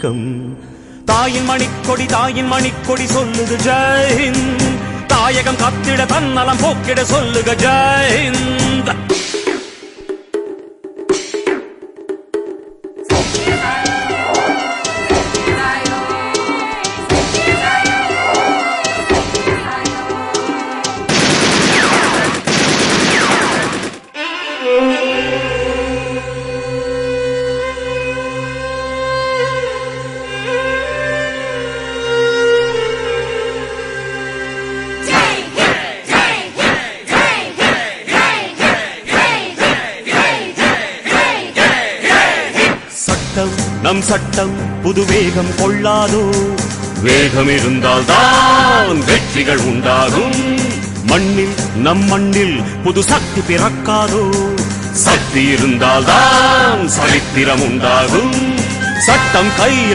வணக்கம். தாயின் மணிக்கொடி சொல்லுது ஜெயஹிந்த். தாயகம் காத்திட தன்னலம் போக்கிட சொல்லுக ஜெயஹிந்த். நம் சட்டம் புது வேகம் கொள்ளாதோ. வேகம் இருந்தால் தான் வெற்றிகள் உண்டாகும். நம் மண்ணில் புது சக்தி பிறக்காதோ. சக்தி இருந்தால் தான் சரித்திரம் உண்டாகும். சட்டம் கையில்